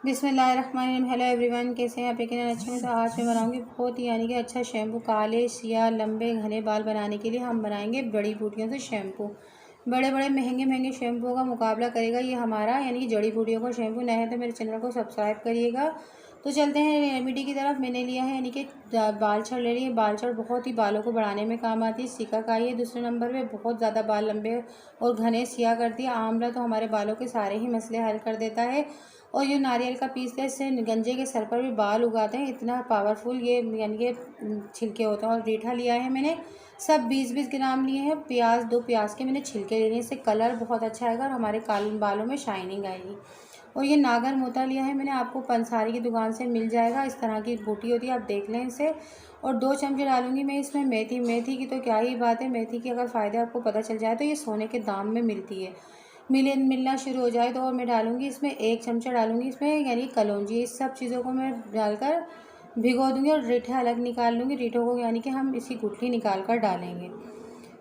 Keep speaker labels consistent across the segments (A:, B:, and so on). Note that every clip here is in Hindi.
A: बिस्मिल्लाहिर्रहमानिर्रहीम। हेलो एवरीवन, कैसे हैं आप? यकीनन अच्छे हैं। तो आज मैं बनाऊंगी बहुत ही कि अच्छा शैम्पू। काले सिया लंबे घने बाल बनाने के लिए हम बनाएंगे जड़ी बूटियों से शैम्पू। बड़े बड़े महंगे महंगे शैम्पू का मुकाबला करेगा ये हमारा कि जड़ी बूटियों का शैम्पू। नए हैं तो मेरे चैनल को सब्सक्राइब करिएगा। तो चलते हैं रेमेडी की तरफ। मैंने लिया है कि बाल छड़ ले लिए। बाल छड़ बहुत ही बालों को बढ़ाने में काम आती है। सिकाकाई है दूसरे नंबर पे, बहुत ज़्यादा बाल लंबे और घने सिया करती है। आंवला तो हमारे बालों के सारे ही मसले हल कर देता है। और ये नारियल का पीस है, इससे गंजे के सर पर भी बाल उगाते हैं। इतना पावरफुल ये कि छिलके होते हैं। और रीठा लिया है मैंने, सब 20-20 ग्राम लिए हैं। प्याज, 2 प्याज के मैंने छिलके ले लिए। इससे कलर बहुत अच्छा आएगा और हमारे काले बालों में शाइनिंग आएगी। और ये नागर मोता लिया है मैंने, आपको पंसारी की दुकान से मिल जाएगा। इस तरह की बूटी होती है, आप देख लें इसे। और 2 चमचे डालूंगी मैं इसमें मेथी। मेथी की तो क्या ही बात है, मेथी की अगर फ़ायदे आपको पता चल जाए तो ये सोने के दाम में मिलती है। मिलना शुरू हो जाए तो और मैं डालूंगी इसमें 1 चमचा डालूंगी इसमें कलौंजी। इस सब चीज़ों को मैं डालकर भिगो दूंगी और रीठा अलग निकाल लूँगी। रीठों को कि हम इसी गुठली निकाल कर डालेंगे,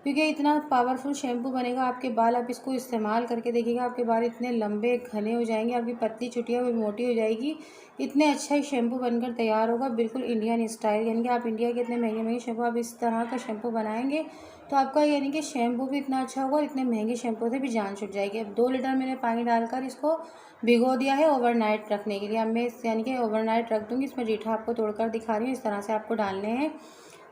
A: क्योंकि इतना पावरफुल शैम्पू बनेगा। आपके बाल, आप इसको इस्तेमाल करके देखिएगा, आपके बाल इतने लंबे घने हो जाएंगे, आपकी पतली चुटिया भी मोटी हो जाएगी। इतने अच्छा ही शैम्पू बनकर तैयार होगा, बिल्कुल इंडियन स्टाइल। कि आप इंडिया के इतने महंगे महंगे शैम्पू, आप इस तरह का शैम्पू बनाएंगे तो आपका कि शैम्पू भी इतना अच्छा होगा और इतने महंगे शैम्पू से भी जान छूट जाएगी। अब 2 लीटर मैंने पानी डालकर इसको भिगो दिया है ओवरनाइट रखने के लिए। अब मैं कि ओवरनाइट रख दूँगी। इसमें रीठा आपको तोड़कर दिखा रही हूँ, इस तरह से आपको डालने हैं।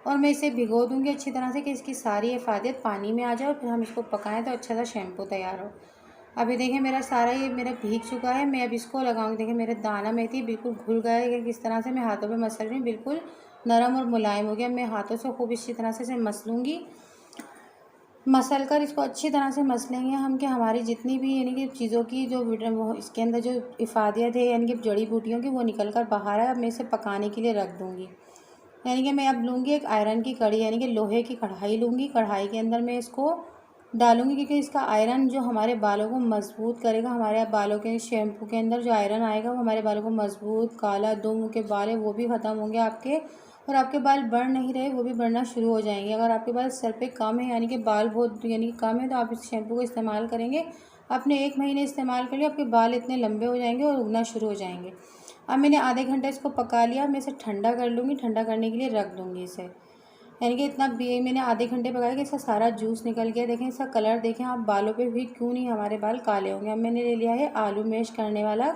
A: और मैं इसे भिगो दूंगी अच्छी तरह से कि इसकी सारी इफादियत पानी में आ जाए और फिर हम इसको पकाएं तो अच्छा सा शैम्पू तैयार हो। अभी देखें मेरा सारा ये मेरा भीग चुका है। मैं अब इसको लगाऊंगी। देखें मेरे दाना मेथी बिल्कुल घुल गए है। किस तरह से मैं हाथों पे मसल रही हूँ, बिल्कुल नरम और मुलायम हो गया। मैं हाथों से खूब अच्छी तरह से इसे मसलूँगी। मसल कर इसको अच्छी तरह से मसलेंगे हम कि हमारी जितनी भी कि चीज़ों की जो वो इसके अंदर जो इफादियत है कि जड़ी बूटियों की, वो निकल कर बाहर है। अब मैं इसे पकाने के लिए रख दूँगी। कि मैं अब लूँगी एक आयरन की कढ़ी, कि लोहे की कढ़ाई लूँगी। कढ़ाई के अंदर मैं इसको डालूँगी क्योंकि इसका आयरन जो हमारे बालों को मजबूत करेगा। हमारे बालों के शैम्पू के अंदर जो आयरन आएगा वो हमारे बालों को मजबूत, काला दो मुँह के बाल है वो भी ख़त्म होंगे आपके। और आपके बाल बढ़ नहीं रहे, वो भी बढ़ना शुरू हो जाएंगे। अगर आपके बाल सर पे कम है, कि बाल बहुत कम है, तो आप इस शैम्पू को इस्तेमाल करेंगे, आपने 1 महीने इस्तेमाल कर लिया, आपके बाल इतने लंबे हो जाएंगे और उगना शुरू हो जाएंगे। अब मैंने आधे घंटे इसको पका लिया। मैं इसे ठंडा कर लूँगी, ठंडा करने के लिए रख दूँगी इसे। कि इतना भी मैंने आधे घंटे पकाया कि इसका सारा जूस निकल गया। देखें इसका कलर, देखें आप बालों पे भी क्यों नहीं हमारे बाल काले होंगे। अब मैंने ले लिया है आलू मैश करने वाला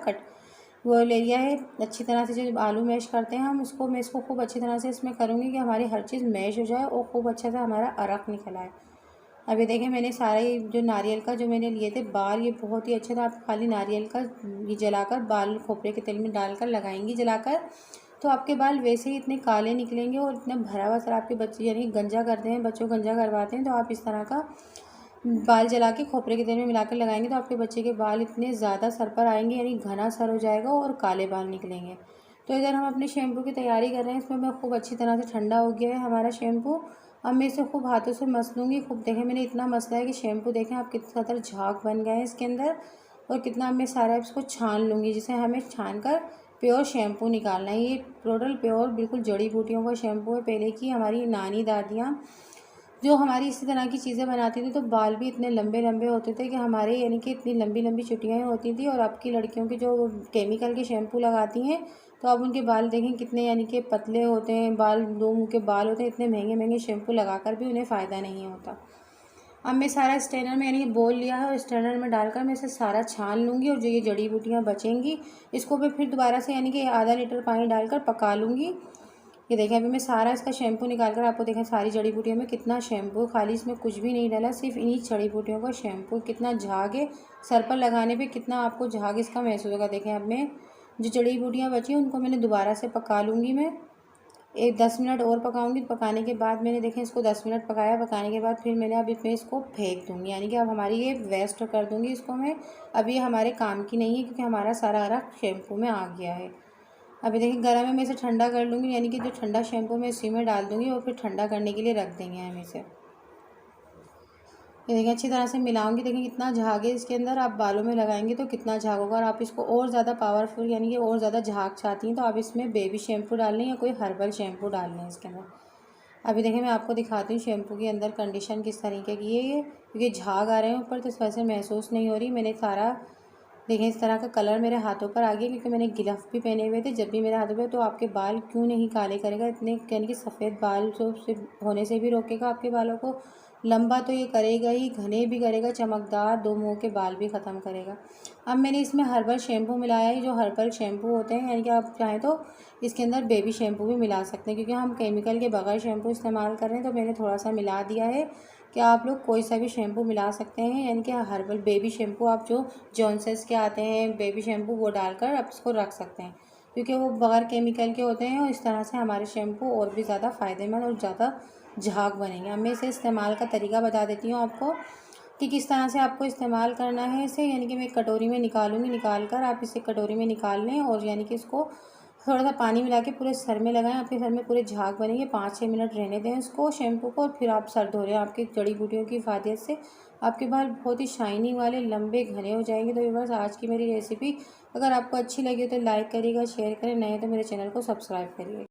A: वो ले लिया है अच्छी तरह से। जो आलू मैश करते हैं हम उसको, मैं इसको खूब अच्छी तरह से इसमें करूँगी कि हमारी हर चीज़ मैश हो जाए और खूब अच्छा सा हमारा अरक निकल आए। अभी देखें मैंने सारा ये जो नारियल का जो मैंने लिए थे बाल, ये बहुत ही अच्छा था। आप खाली नारियल का ये जलाकर बाल खोपरे के तेल में डालकर लगाएंगी जलाकर, तो आपके बाल वैसे ही इतने काले निकलेंगे और इतना भरा हुआ सर। आपके बच्चे गंजा करते हैं, बच्चों को गंजा करवाते हैं, तो आप इस तरह का बाल जला के खोपरे के तेल में मिलाकर लगाएंगे तो आपके बच्चे के बाल इतने ज़्यादा सर पर आएंगे, घना सर हो जाएगा और काले बाल निकलेंगे। तो इधर हम अपने शैम्पू की तैयारी कर रहे हैं। इसमें मैं खूब अच्छी तरह से ठंडा हो गया है हमारा शैम्पू। अब मैं इसे खूब हाथों से मसलूँगी। खूब देखें मैंने इतना मसला है कि शैम्पू देखें आप किस कदर झाग बन गए हैं इसके अंदर। और कितना मैं सारा इसको छान लूँगी, जिसे हमें छान कर प्योर शैम्पू निकालना है। ये टोटल प्योर बिल्कुल जड़ी बूटियों का शैम्पू है। पहले की हमारी नानी दादियाँ जो हमारी इसी तरह की चीज़ें बनाती थी तो बाल भी इतने लंबे लंबे होते थे कि हमारे कि इतनी लंबी लंबी चुटियाँ होती थी। और अब की लड़कियों की जो केमिकल के शैम्पू लगाती हैं तो अब उनके बाल देखें कितने कि पतले होते हैं, बाल 2 मुँह के बाल होते हैं। इतने महंगे महंगे शैम्पू लगाकर भी उन्हें फ़ायदा नहीं होता। अब मैं सारा स्ट्रेनर में बोल लिया है और स्ट्रेनर में डालकर मैं इसे सारा छान लूँगी। और जो ये जड़ी बूटियाँ बचेंगी इसको मैं फिर दोबारा से कि आधा लीटर पानी डालकर पका लूँगी। ये देखें अभी मैं सारा इसका शैम्पू निकाल कर आपको देखें सारी जड़ी बूटियों में कितना शैम्पू, खाली इसमें कुछ भी नहीं डाला, सिर्फ इन्हीं जड़ी बूटियों का शैम्पू। कितना झाग है सर पर लगाने पे, कितना आपको झाग इसका महसूस होगा। देखें अब मैं जो जड़ी बूटियाँ बची उनको मैंने दोबारा से पका लूँगी। मैं 10 मिनट और पकाऊंगी। पकाने के बाद मैंने देखें इसको 10 मिनट पकाया। पकाने के बाद फिर मैंने अब इसमें इसको फेंक दूँगी, कि अब हमारी ये वेस्ट कर दूँगी इसको मैं। अब ये हमारे काम की नहीं है क्योंकि हमारा सारा अरक शैम्पू में आ गया है। अभी देखिए गर्म है, मैं इसे ठंडा कर लूँगी, कि जो ठंडा शैम्पू मैं इसी में डाल दूँगी और फिर ठंडा करने के लिए रख देंगे हम इसे। ये देखिए अच्छी तरह से मिलाऊंगी। देखिए कितना झाग है इसके अंदर। आप बालों में लगाएंगे तो कितना झाग होगा। और आप इसको और ज़्यादा पावरफुल कि और ज़्यादा झाग चाहती हैं तो आप इसमें बेबी शैम्पू डाल लें या कोई हर्बल शैम्पू डाल लें इसके अंदर। अभी देखिए मैं आपको दिखाती हूँ शैम्पू के अंदर कंडीशन किस तरीके की है। ये क्योंकि झाग आ रहे हैं ऊपर तो इस वजह से महसूस नहीं हो रही। मैंने सारा देखिए इस तरह का कलर मेरे हाथों पर आ गया, क्योंकि मैंने गिलफ भी पहने हुए थे। जब भी मेरे हाथों पे तो आपके बाल क्यों नहीं काले करेगा, इतने यानी कि सफ़ेद बाल जो से होने से भी रोकेगा आपके बालों को। लंबा तो ये करेगा ही, घने भी करेगा, चमकदार दो मुँह के बाल भी ख़त्म करेगा। अब मैंने इसमें हर्बल शैम्पू मिलाया है। जो हर्बल शैम्पू होते हैं, यानी कि आप चाहें तो इसके अंदर बेबी शैम्पू भी मिला सकते हैं, क्योंकि हम केमिकल के बगैर शैम्पू इस्तेमाल कर रहे हैं, तो मैंने थोड़ा सा मिला दिया है। कि आप लोग कोई सा भी शैम्पू मिला सकते हैं, यानी कि हर्बल बेबी शैम्पू आप जो जॉनसन्स के आते हैं बेबी शैम्पू, वो डालकर आप इसको रख सकते हैं, क्योंकि वो बगैर केमिकल के होते हैं। और इस तरह से हमारे शैम्पू और भी ज़्यादा फ़ायदेमंद और ज़्यादा झाग बनेंगे। अब मैं इसे इस्तेमाल का तरीका बता देती हूँ आपको कि किस तरह से आपको इस्तेमाल करना है इसे। यानी कि मैं एक कटोरी में निकालूंगी, निकाल कर आप इसे कटोरी में निकाल लें और यानी कि इसको थोड़ा सा पानी मिला के पूरे सर में लगाएं। आपके सर में पूरे झाग बनेंगे। 5-6 मिनट रहने दें इसको शैम्पू को, और फिर आप सर धो लें। आपकी जड़ी बूटियों की हिफाजत से आपके बाल बहुत ही शाइनिंग वाले लंबे घने हो जाएंगे। तो ये बस आज की मेरी रेसिपी अगर आपको अच्छी लगी तो लाइक करिएगा, शेयर करें, नए तो मेरे चैनल को सब्सक्राइब करिए।